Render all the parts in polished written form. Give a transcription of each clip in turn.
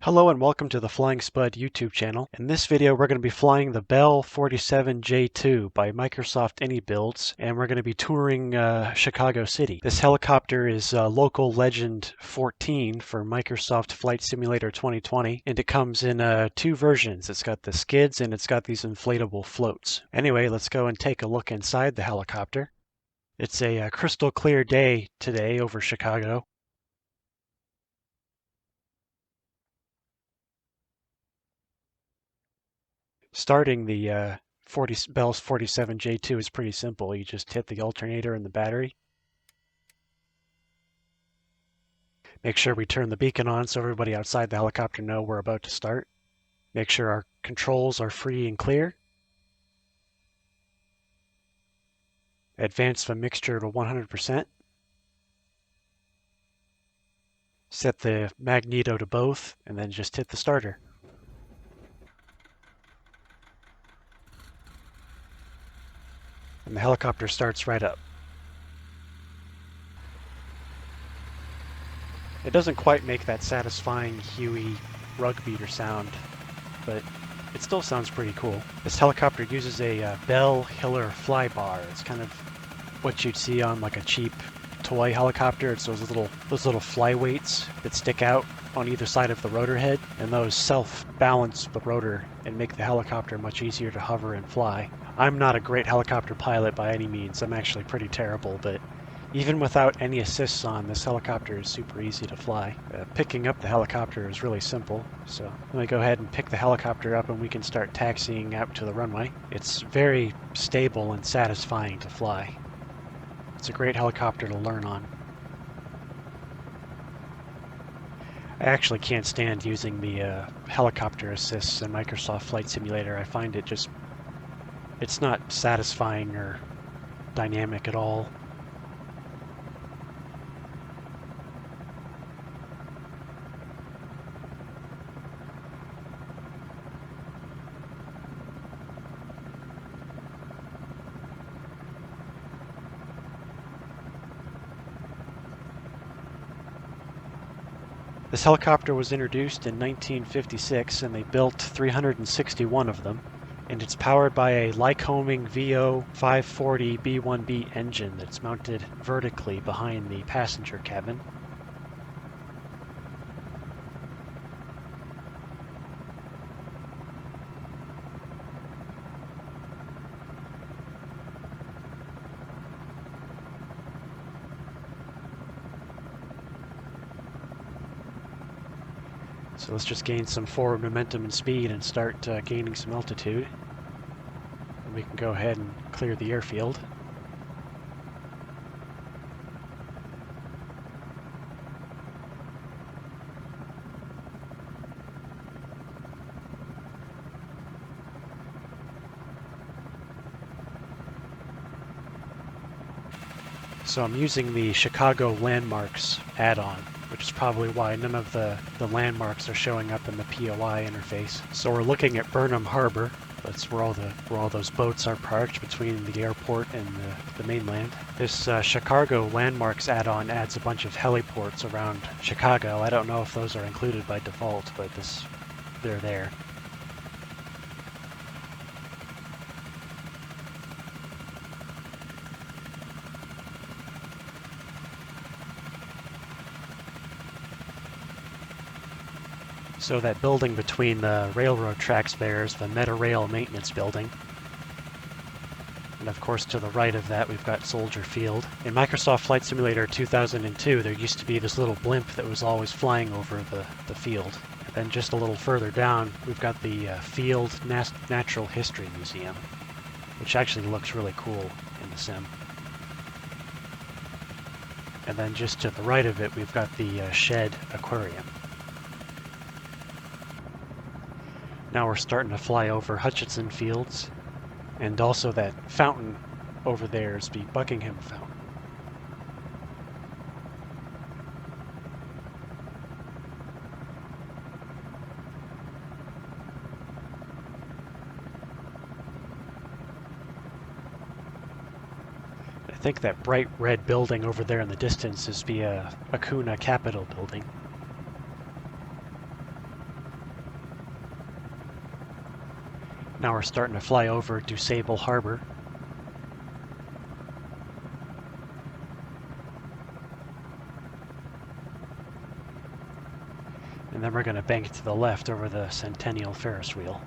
Hello and welcome to the Flying Spud YouTube channel. In this video we're going to be flying the Bell 47 J-2 by Microsoft AnyBuilds, and we're going to be touring Chicago City. This helicopter is Local Legend 14 for Microsoft Flight Simulator 2020, and it comes in two versions. It's got the skids and it's got these inflatable floats. Anyway, let's go and take a look inside the helicopter. It's a crystal clear day today over Chicago. Starting the Bell's 47 J2 is pretty simple. You just hit the alternator and the battery. Make sure we turn the beacon on so everybody outside the helicopter know we're about to start. Make sure our controls are free and clear. Advance the mixture to 100%. Set the magneto to both, and then just hit the starter. And the helicopter starts right up. It doesn't quite make that satisfying Huey rug beater sound, but it still sounds pretty cool. This helicopter uses a Bell Hiller flybar. It's kind of what you'd see on like a cheap toy helicopter. It's those little flyweights that stick out on either side of the rotor head, and those self-balance the rotor and make the helicopter much easier to hover and fly. I'm not a great helicopter pilot by any means. I'm actually pretty terrible, but even without any assists on, this helicopter is super easy to fly. Picking up the helicopter is really simple, so let me go ahead and pick the helicopter up and we can start taxiing out to the runway. It's very stable and satisfying to fly. It's a great helicopter to learn on. I actually can't stand using the helicopter assists in Microsoft Flight Simulator. I find it's not satisfying or dynamic at all. This helicopter was introduced in 1956, and they built 361 of them, and it's powered by a Lycoming VO 540 B1B engine that's mounted vertically behind the passenger cabin. So let's just gain some forward momentum and speed and start gaining some altitude. And we can go ahead and clear the airfield. So I'm using the Chicago Landmarks add-on, which is probably why none of the landmarks are showing up in the POI interface. So we're looking at Burnham Harbor. That's where all those boats are parked between the airport and the mainland. This Chicago Landmarks add-on adds a bunch of heliports around Chicago. I don't know if those are included by default, but they're there. So that building between the railroad tracks there is the Meta-Rail maintenance building. And of course to the right of that we've got Soldier Field. In Microsoft Flight Simulator 2002 there used to be this little blimp that was always flying over the field. And then just a little further down we've got the Field Natural History Museum, which actually looks really cool in the sim. And then just to the right of it we've got the Shed Aquarium. Now we're starting to fly over Hutchinson Fields, and also that fountain over there is the Buckingham Fountain. I think that bright red building over there in the distance is the Acuna Capitol building. Now we're starting to fly over Dusable Harbor. And then we're going to bank to the left over the Centennial Ferris wheel.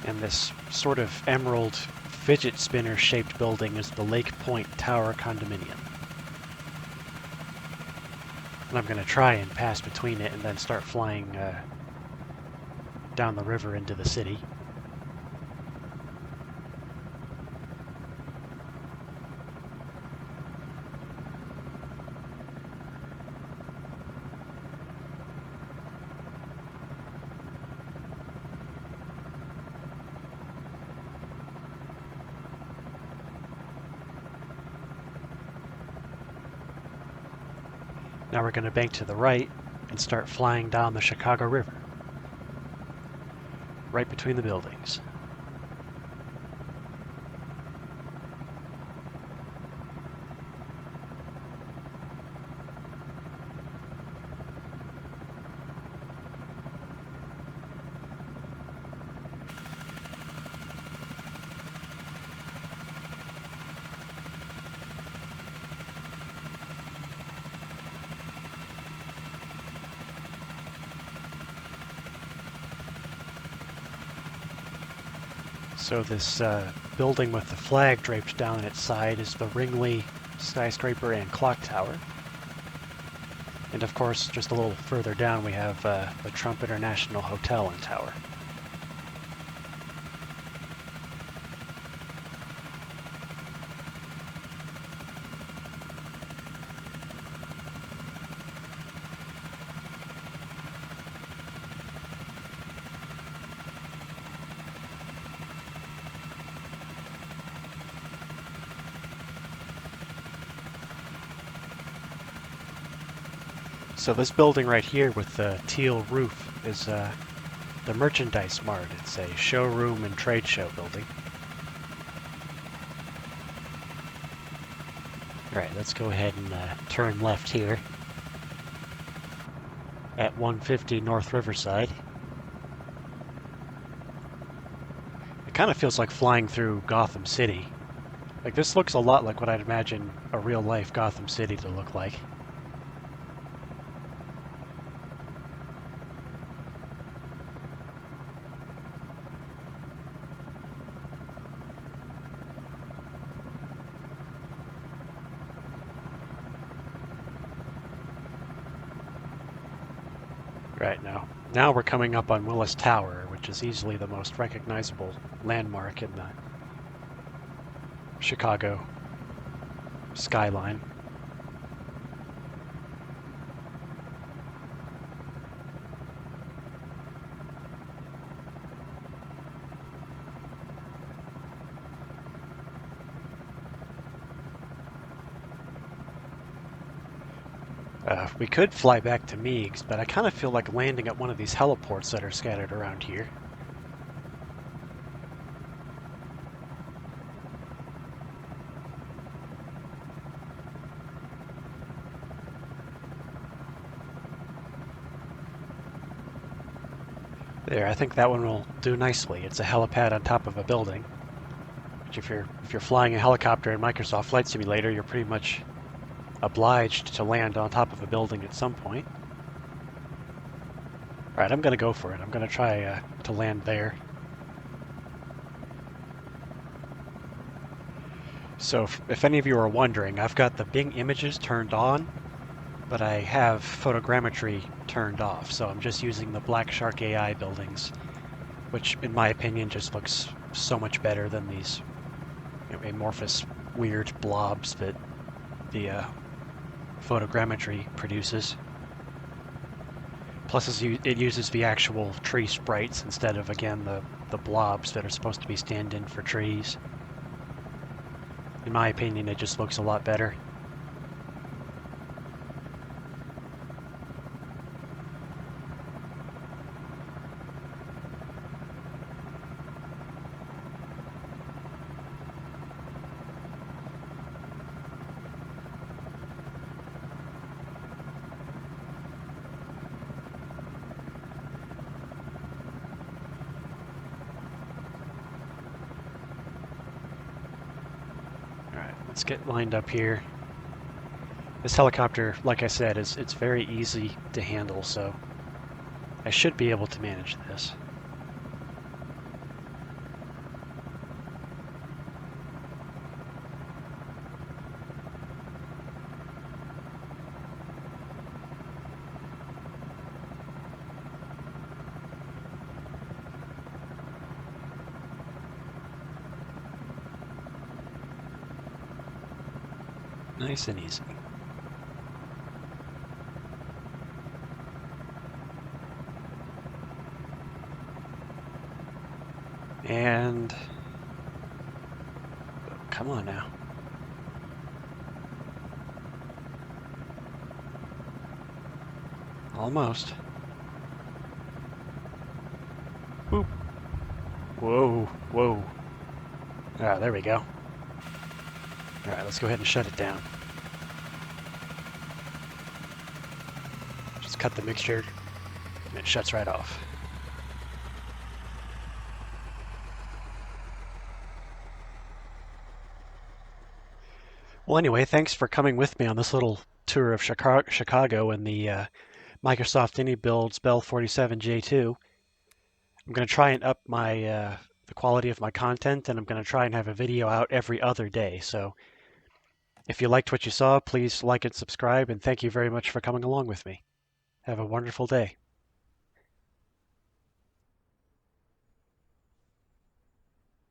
And this sort of emerald fidget spinner shaped building is the Lake Point Tower Condominium. And I'm going to try and pass between it and then start flying down the river into the city. Now we're going to bank to the right and start flying down the Chicago River, right between the buildings. So this building with the flag draped down its side is the Ringley skyscraper and clock tower. And of course, just a little further down we have the Trump International Hotel and tower. So this building right here with the teal roof is the Merchandise Mart. It's a showroom and trade show building. Alright, let's go ahead and turn left here at 150 North Riverside. It kind of feels like flying through Gotham City. Like, this looks a lot like what I'd imagine a real-life Gotham City to look like. Right now we're coming up on Willis Tower, which is easily the most recognizable landmark in the Chicago skyline. We could fly back to Meigs, but I kind of feel like landing at one of these heliports that are scattered around here. There, I think that one will do nicely. It's a helipad on top of a building. Which if you're flying a helicopter in Microsoft Flight Simulator, you're pretty much obliged to land on top of a building at some point. Alright, I'm going to go for it. I'm going to try to land there. So if any of you are wondering, I've got the Bing images turned on, but I have photogrammetry turned off. So I'm just using the Black Shark AI buildings, which in my opinion just looks so much better than these amorphous, weird blobs that the photogrammetry produces. Plus, it uses the actual tree sprites instead of, again, the blobs that are supposed to be stand-in for trees. In my opinion, it just looks a lot better. Alright, let's get lined up here. This helicopter, like I said, it's very easy to handle, so I should be able to manage this. Nice and easy. And come on now. Almost. Boop. Whoa, whoa. Ah, there we go. Alright, let's go ahead and shut it down. Just cut the mixture, and it shuts right off. Well, anyway, thanks for coming with me on this little tour of Chicago and the Microsoft AnyBuilds Bell 47 J2. I'm going to try and up my the quality of my content, and I'm going to try and have a video out every other day. So if you liked what you saw, please like and subscribe, and thank you very much for coming along with me. Have a wonderful day.